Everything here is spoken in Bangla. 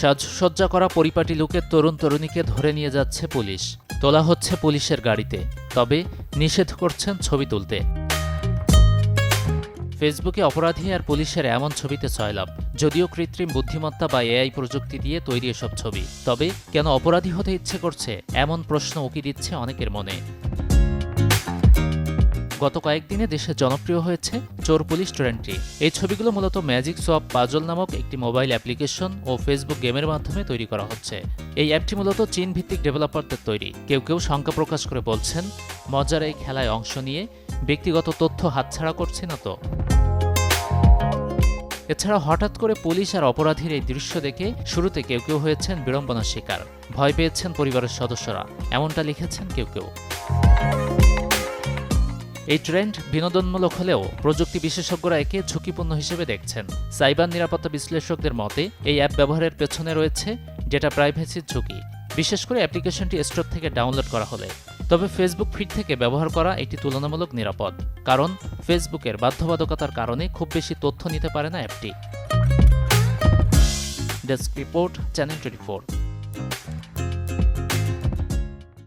সাজসজ্জা করা পরিপাটি লুকের তরুণ-তরুণীকে ধরে নিয়ে যাচ্ছে পুলিশ। তোলা হচ্ছে পুলিশের গাড়িতে, তবে নিষেধ করছেন ছবি তুলতে। ফেসবুকে অপরাধী আর পুলিশের এমন ছবিতে সয়লাভ। যদিও কৃত্রিম বুদ্ধিমত্তা বা এআই প্রযুক্তি দিয়ে তৈরি এসব ছবি, তবে কেন অপরাধী হতে ইচ্ছে করছে এমন প্রশ্ন উকি দিচ্ছে অনেকের মনে। গত কয়েকদিনে দেশে জনপ্রিয় হয়েছে চোর পুলিশ ট্রেন্ডটি। এই ছবিগুলো মূলত ম্যাজিক সোয়াপ পাজল নামক একটি মোবাইল অ্যাপ্লিকেশন ও ফেসবুক গেমের মাধ্যমে তৈরি করা হচ্ছে। এই অ্যাপটি মূলত চীন ভিত্তিক ডেভেলপারদের তৈরি। কেউ কেউ শঙ্কা প্রকাশ করে বলছেন, মজার এই খেলায় অংশ নিয়ে ব্যক্তিগত তথ্য হাতছাড়া করছে না তো। এছাড়া হঠাৎ করে পুলিশ আর অপরাধীর এই দৃশ্য দেখে শুরুতে কেউ কেউ হয়েছেন বিড়ম্বনার শিকার, ভয় পেয়েছেন পরিবারের সদস্যরা, এমনটা লিখেছেন কেউ কেউ। এই ট্রেন্ড বিনোদনমূলক হলেও প্রযুক্তি বিশেষজ্ঞরা একে ঝুঁকিপূর্ণ হিসেবে দেখছেন। সাইবার নিরাপত্তা বিশ্লেষকদের মতে এই অ্যাপ ব্যবহারের পেছনে রয়েছে ডেটা প্রাইভেসির ঝুঁকি, বিশেষ করে অ্যাপ্লিকেশনটি স্টোর থেকে ডাউনলোড করা হলে। তবে ফেসবুক ফিড থেকে ব্যবহার করা এটি তুলনামূলক নিরাপদ, কারণ ফেসবুকের বাধ্যবাধকতার কারণে খুব বেশি তথ্য নিতে পারে না অ্যাপটি। Desk report, channel 24।